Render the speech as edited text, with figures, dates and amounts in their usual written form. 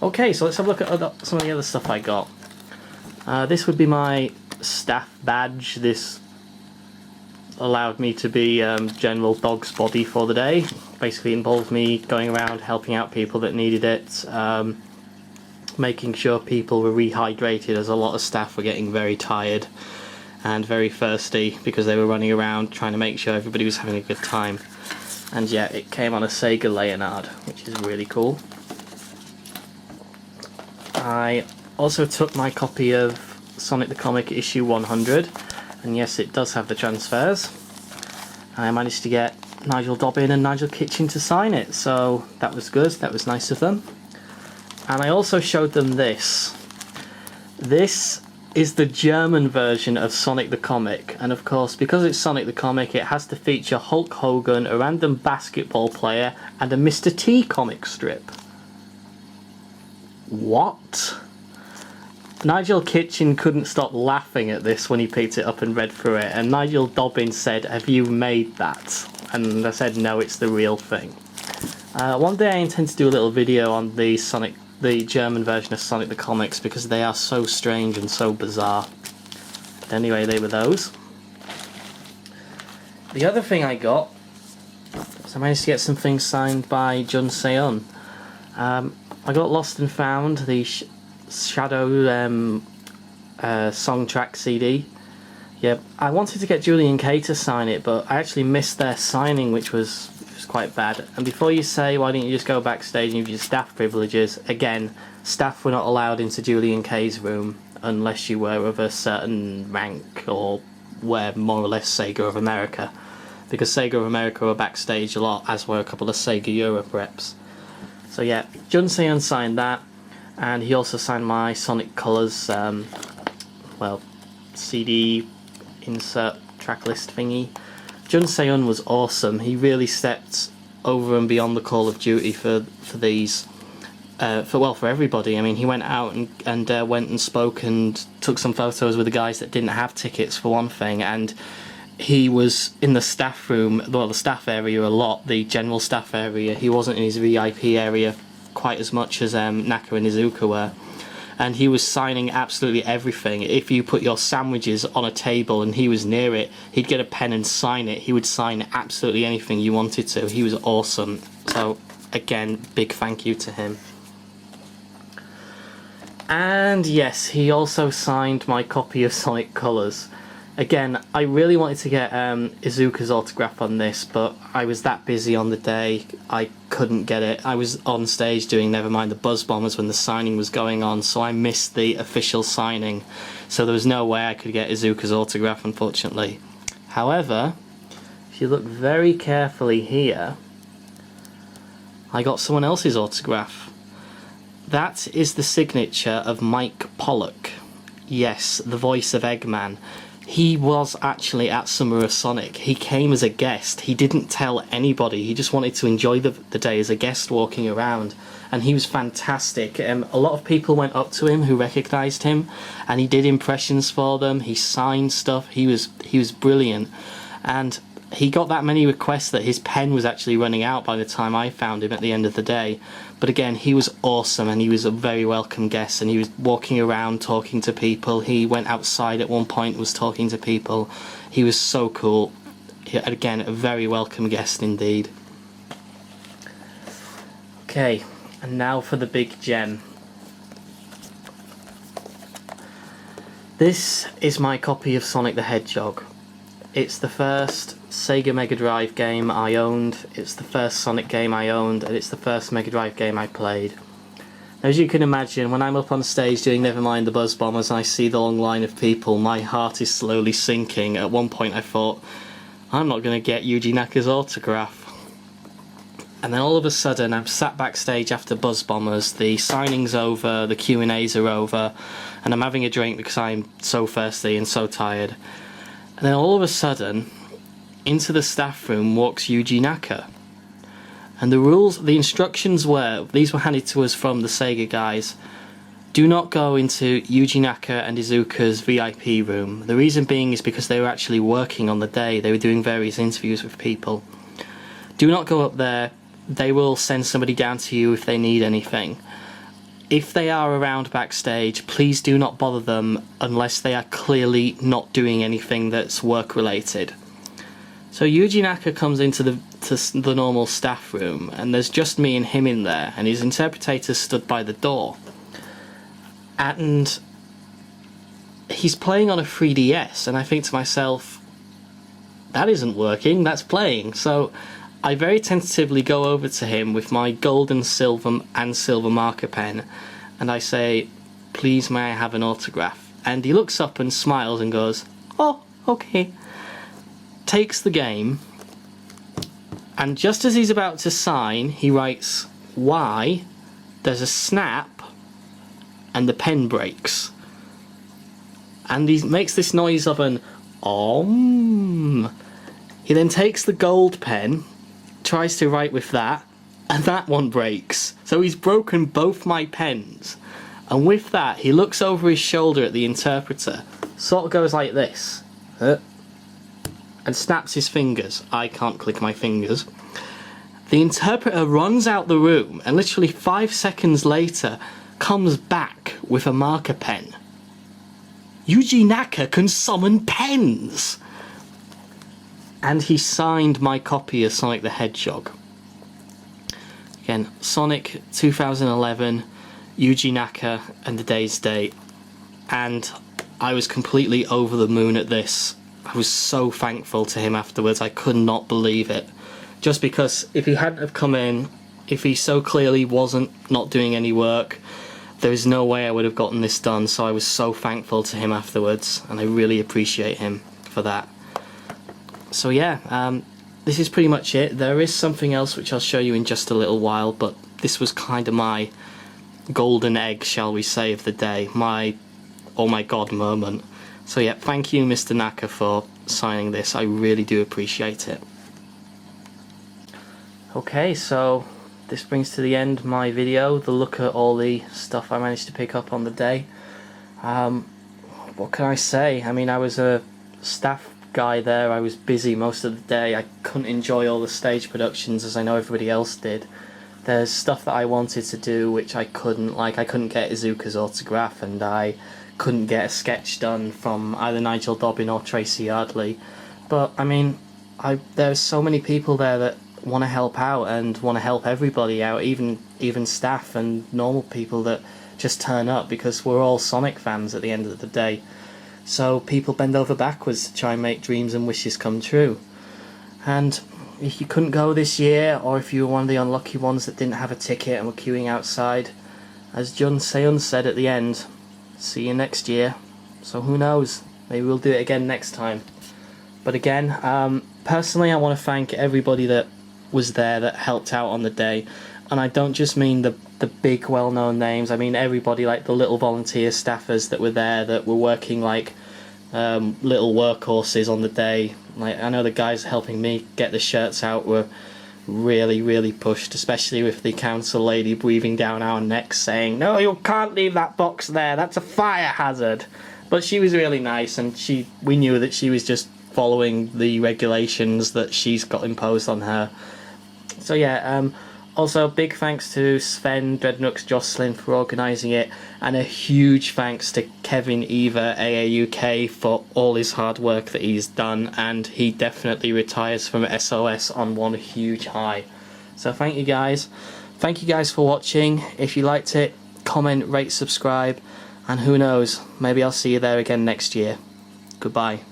Okay, so let's have a look at some of the other stuff I got. This would be my staff badge. This allowed me to be General Dog's Body for the day. Basically involved me going around helping out people that needed it, making sure people were rehydrated, as a lot of staff were getting very tired and very thirsty because they were running around trying to make sure everybody was having a good time. And yeah, it came on a Sega Leonard, which is really cool. I also took my copy of Sonic the Comic issue 100, and yes, it does have the transfers. I managed to get Nigel Dobbin and Nigel Kitchen to sign it, so that was good, that was nice of them. And I also showed them this. This is the German version of Sonic the Comic, and of course, because it's Sonic the Comic, it has to feature Hulk Hogan, a random basketball player, and a Mr. T comic strip. What? Nigel Kitchen couldn't stop laughing at this when he picked it up and read through it, and Nigel Dobbin said, "Have you made that?" And I said, "No, it's the real thing." One day I intend to do a little video on the German version of Sonic the Comics, because they are so strange and so bizarre. But anyway, they were those. The other thing I got was I managed to get some things signed by Jun Seon. I got Lost and Found, the Shadow song track CD. Yeah, I wanted to get Julian Kay to sign it, but I actually missed their signing, which was quite bad. And before you say, why didn't you just go backstage and use your staff privileges, again, staff were not allowed into Julian Kay's room unless you were of a certain rank or were more or less Sega of America, because Sega of America were backstage a lot, as were a couple of Sega Europe reps. So yeah, Jun Seon signed that, and he also signed my Sonic Colors CD insert tracklist thingy. Jun Seon was awesome. He really stepped over and beyond the Call of Duty for these, for everybody. I mean, he went out and went and spoke and took some photos with the guys that didn't have tickets, for one thing, and he was in the staff room, well, the staff area a lot, the general staff area. He wasn't in his VIP area quite as much as Naka and Iizuka were. And he was signing absolutely everything. If you put your sandwiches on a table and he was near it, he'd get a pen and sign it. He would sign absolutely anything you wanted to. He was awesome. So, again, big thank you to him. And yes, he also signed my copy of Sonic Colors. Again, I really wanted to get Iizuka's autograph on this, but I was that busy on the day, I couldn't get it. I was on stage doing Nevermind the Buzz Bombers when the signing was going on, so I missed the official signing. So there was no way I could get Iizuka's autograph, unfortunately. However, if you look very carefully here, I got someone else's autograph. That is the signature of Mike Pollock. Yes, the voice of Eggman. He was actually at Summer of Sonic. He came as a guest. He didn't tell anybody. He just wanted to enjoy the day as a guest walking around. And he was fantastic. A lot of people went up to him who recognised him, and he did impressions for them. He signed stuff. He was brilliant. And he got that many requests that his pen was actually running out by the time I found him at the end of the day. But again, he was awesome, and he was a very welcome guest, and he was walking around talking to people. He went outside at one point, was talking to people. He was so cool. Again, a very welcome guest indeed. Okay, and now for the big gem. This is my copy of Sonic the Hedgehog. It's the first Sega Mega Drive game I owned, it's the first Sonic game I owned, and it's the first Mega Drive game I played. As you can imagine, when I'm up on stage doing Nevermind the Buzz Bombers and I see the long line of people, my heart is slowly sinking. At one point I thought, I'm not going to get Yuji Naka's autograph. And then all of a sudden I'm sat backstage after Buzz Bombers, the signing's over, the Q&A's are over, and I'm having a drink because I'm so thirsty and so tired. And then all of a sudden, into the staff room walks Yuji Naka. And the instructions were, these were handed to us from the Sega guys, do not go into Yuji Naka and Iizuka's VIP room. The reason being is because they were actually working on the day, they were doing various interviews with people. Do not go up there, they will send somebody down to you if they need anything. if they are around backstage, please do not bother them unless they are clearly not doing anything that's work related. So Yuji Naka comes into the normal staff room, and there's just me and him in there, and his interpreter stood by the door. And he's playing on a 3DS, and I think to myself, that isn't working, that's playing. So I very tentatively go over to him with my gold and silver marker pen, and I say, please may I have an autograph? And he looks up and smiles and goes, oh, okay. Takes the game, and just as he's about to sign, he writes Y, there's a snap, and the pen breaks. And he makes this noise of an Om. He then takes the gold pen, tries to write with that, and that one breaks. So he's broken both my pens. And with that, he looks over his shoulder at the interpreter, sort of goes like this, and snaps his fingers. I can't click my fingers. The interpreter runs out the room, and literally 5 seconds later comes back with a marker pen. Yuji Naka can summon pens! And he signed my copy of Sonic the Hedgehog. Again, Sonic 2011, Yuji Naka, and the day's date. And I was completely over the moon at this. I was so thankful to him afterwards, I could not believe it. Just because if he hadn't have come in, if he so clearly wasn't not doing any work, there is no way I would have gotten this done. So I was so thankful to him afterwards, and I really appreciate him for that. So yeah, this is pretty much it. There is something else which I'll show you in just a little while, but this was kind of my golden egg, shall we say, of the day. My oh my god moment. So yeah, thank you Mr. Naka for signing this, I really do appreciate it. Okay, so this brings to the end my video, the look at all the stuff I managed to pick up on the day. What can I say? I mean, I was a staff guy there, I was busy most of the day, I couldn't enjoy all the stage productions as I know everybody else did. There's stuff that I wanted to do which I couldn't, like I couldn't get Izuka's autograph, and I couldn't get a sketch done from either Nigel Dobbin or Tracy Yardley. But I mean, there's so many people there that want to help out and want to help everybody out, even staff and normal people that just turn up because we're all Sonic fans at the end of the day. So people bend over backwards to try and make dreams and wishes come true. And if you couldn't go this year, or if you were one of the unlucky ones that didn't have a ticket and were queuing outside, as Jun Seon said at the end, see you next year. So who knows, maybe we'll do it again next time. But again, personally I want to thank everybody that was there that helped out on the day, and I don't just mean the big well-known names, I mean everybody, like the little volunteer staffers that were there that were working like little workhorses on the day. Like I know the guys helping me get the shirts out were really pushed, especially with the council lady breathing down our necks saying, no, you can't leave that box there, that's a fire hazard. But she was really nice, and we knew that she was just following the regulations that she's got imposed on her. So yeah, also big thanks to Sven, Dreadnoughts, Jocelyn for organising it, and a huge thanks to Kevin Eva AAUK for all his hard work that he's done, and he definitely retires from SOS on one huge high. So thank you guys for watching. If you liked it, comment, rate, subscribe, and who knows, maybe I'll see you there again next year. Goodbye.